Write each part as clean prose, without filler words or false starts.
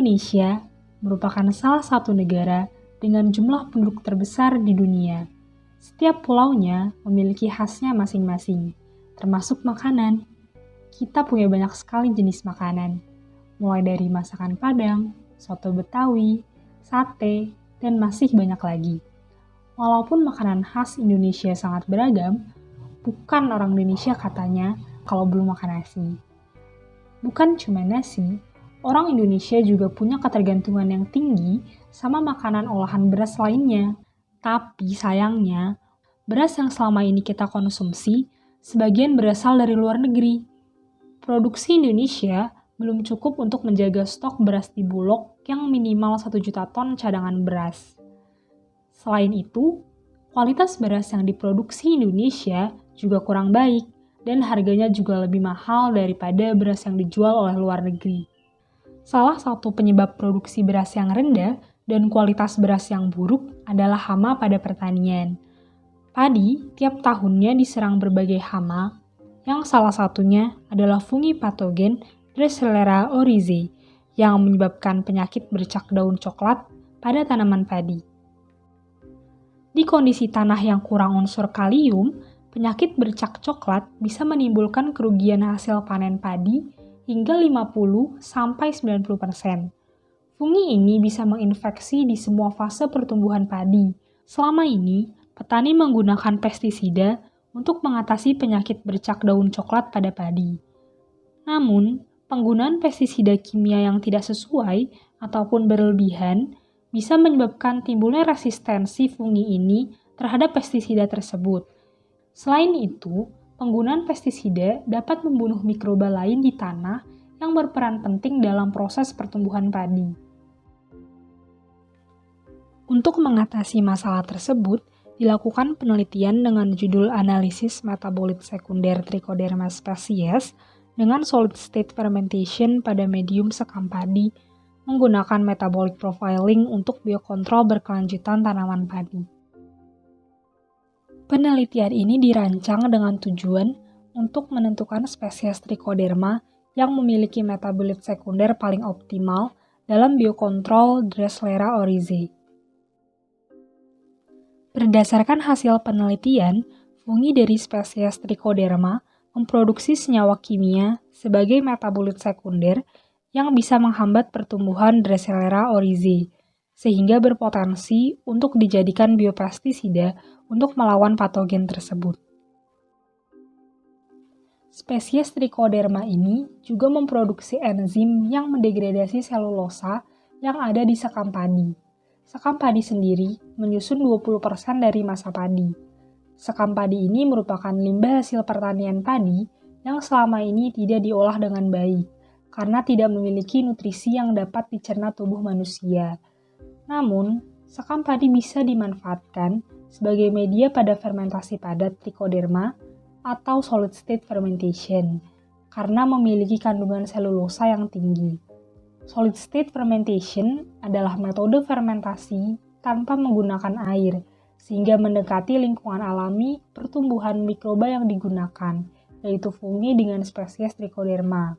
Indonesia merupakan salah satu negara dengan jumlah penduduk terbesar di dunia. Setiap pulaunya memiliki khasnya masing-masing, termasuk makanan. Kita punya banyak sekali jenis makanan, mulai dari masakan Padang, soto Betawi, sate, dan masih banyak lagi. Walaupun makanan khas Indonesia sangat beragam, bukan orang Indonesia katanya kalau belum makan nasi. Bukan cuma nasi, orang Indonesia juga punya ketergantungan yang tinggi sama makanan olahan beras lainnya. Tapi sayangnya, beras yang selama ini kita konsumsi sebagian berasal dari luar negeri. Produksi Indonesia belum cukup untuk menjaga stok beras di Bulog yang minimal 1 juta ton cadangan beras. Selain itu, kualitas beras yang diproduksi Indonesia juga kurang baik dan harganya juga lebih mahal daripada beras yang dijual oleh luar negeri. Salah satu penyebab produksi beras yang rendah dan kualitas beras yang buruk adalah hama pada pertanian. Padi tiap tahunnya diserang berbagai hama, yang salah satunya adalah fungi patogen Drosera oryzae yang menyebabkan penyakit bercak daun coklat pada tanaman padi. Di kondisi tanah yang kurang unsur kalium, penyakit bercak coklat bisa menimbulkan kerugian hasil panen padi hingga 50-90%. Fungi ini bisa menginfeksi di semua fase pertumbuhan padi. Selama ini, petani menggunakan pestisida untuk mengatasi penyakit bercak daun coklat pada padi. Namun, penggunaan pestisida kimia yang tidak sesuai ataupun berlebihan bisa menyebabkan timbulnya resistensi fungi ini terhadap pestisida tersebut. Selain itu, penggunaan pestisida dapat membunuh mikroba lain di tanah yang berperan penting dalam proses pertumbuhan padi. Untuk mengatasi masalah tersebut, dilakukan penelitian dengan judul Analisis Metabolit Sekunder Trichoderma species dengan solid state fermentation pada medium sekam padi menggunakan metabolic profiling untuk biokontrol berkelanjutan tanaman padi. Penelitian ini dirancang dengan tujuan untuk menentukan spesies Trichoderma yang memiliki metabolit sekunder paling optimal dalam biokontrol Drosera oryzae. Berdasarkan hasil penelitian, fungi dari spesies Trichoderma memproduksi senyawa kimia sebagai metabolit sekunder yang bisa menghambat pertumbuhan Drosera oryzae, sehingga berpotensi untuk dijadikan biopestisida untuk melawan patogen tersebut. Spesies Trichoderma ini juga memproduksi enzim yang mendegradasi selulosa yang ada di sekam padi. Sekam padi sendiri menyusun 20% dari massa padi. Sekam padi ini merupakan limbah hasil pertanian padi yang selama ini tidak diolah dengan baik, karena tidak memiliki nutrisi yang dapat dicerna tubuh manusia. Namun, sekam padi bisa dimanfaatkan sebagai media pada fermentasi padat Trichoderma atau solid state fermentation, karena memiliki kandungan selulosa yang tinggi. Solid state fermentation adalah metode fermentasi tanpa menggunakan air, sehingga mendekati lingkungan alami pertumbuhan mikroba yang digunakan, yaitu fungi dengan spesies Trichoderma.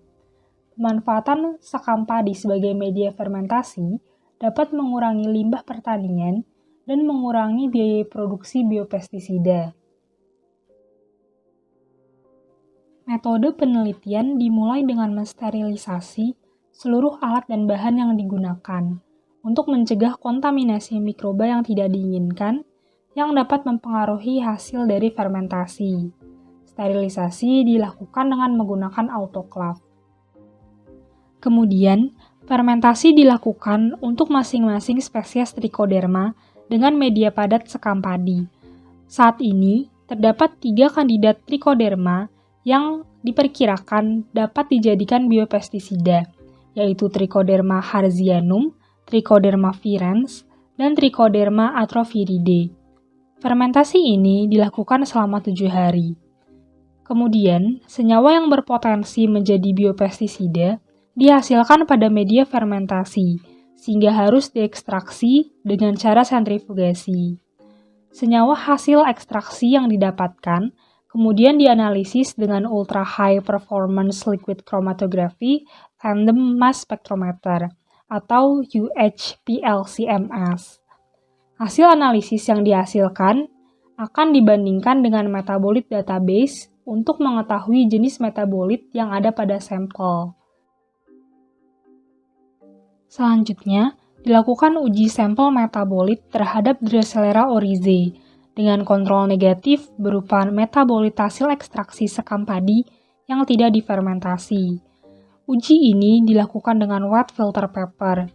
Pemanfaatan sekam padi sebagai media fermentasi dapat mengurangi limbah pertanian dan mengurangi biaya produksi biopestisida. Metode penelitian dimulai dengan mensterilisasi seluruh alat dan bahan yang digunakan untuk mencegah kontaminasi mikroba yang tidak diinginkan yang dapat mempengaruhi hasil dari fermentasi. Sterilisasi dilakukan dengan menggunakan autoclave. Kemudian, fermentasi dilakukan untuk masing-masing spesies Trichoderma dengan media padat sekam padi. Saat ini, terdapat 3 kandidat Trichoderma yang diperkirakan dapat dijadikan biopestisida, yaitu Trichoderma harzianum, Trichoderma virens, dan Trichoderma atrophyridae. Fermentasi ini dilakukan selama 7 hari. Kemudian, senyawa yang berpotensi menjadi biopestisida dihasilkan pada media fermentasi, sehingga harus diekstraksi dengan cara sentrifugasi. Senyawa hasil ekstraksi yang didapatkan kemudian dianalisis dengan Ultra High Performance Liquid Chromatography Tandem Mass Spectrometer atau UHPLC-MS. Hasil analisis yang dihasilkan akan dibandingkan dengan metabolit database untuk mengetahui jenis metabolit yang ada pada sampel. Selanjutnya, dilakukan uji sampel metabolit terhadap Drosera oryzae dengan kontrol negatif berupa metabolit hasil ekstraksi sekam padi yang tidak difermentasi. Uji ini dilakukan dengan wet filter paper.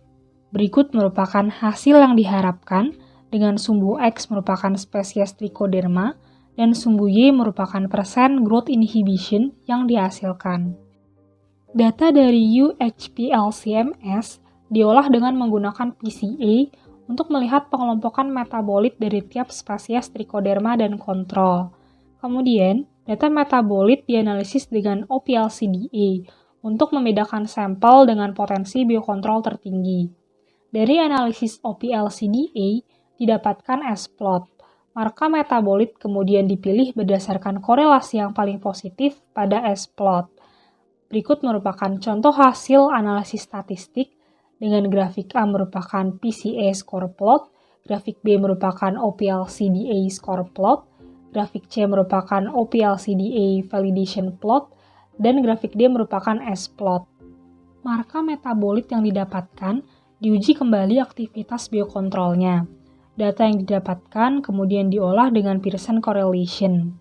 Berikut merupakan hasil yang diharapkan dengan sumbu X merupakan spesies Trichoderma dan sumbu Y merupakan persen growth inhibition yang dihasilkan. Data dari UHPLC-MS diolah dengan menggunakan PCA untuk melihat pengelompokan metabolit dari tiap spesies Trichoderma dan kontrol. Kemudian, data metabolit dianalisis dengan OPLCDA untuk membedakan sampel dengan potensi biokontrol tertinggi. Dari analisis OPLCDA didapatkan S-plot. Marka metabolit kemudian dipilih berdasarkan korelasi yang paling positif pada S-plot. Berikut merupakan contoh hasil analisis statistik dengan grafik A merupakan PCA score plot, grafik B merupakan OPLCDA score plot, grafik C merupakan OPLCDA validation plot, dan grafik D merupakan S-plot. Marka metabolit yang didapatkan diuji kembali aktivitas biokontrolnya. Data yang didapatkan kemudian diolah dengan Pearson correlation.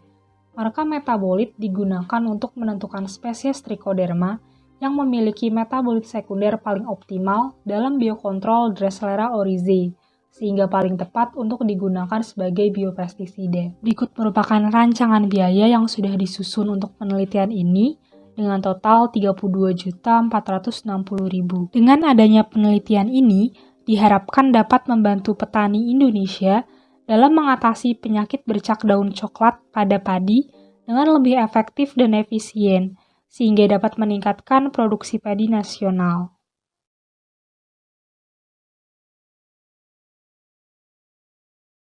Marka metabolit digunakan untuk menentukan spesies Trichoderma yang memiliki metabolit sekunder paling optimal dalam biokontrol Drosera oryzae, sehingga paling tepat untuk digunakan sebagai biopestisida. Berikut merupakan rancangan biaya yang sudah disusun untuk penelitian ini dengan total 32.460.000. Dengan adanya penelitian ini, diharapkan dapat membantu petani Indonesia dalam mengatasi penyakit bercak daun coklat pada padi dengan lebih efektif dan efisien, sehingga dapat meningkatkan produksi padi nasional.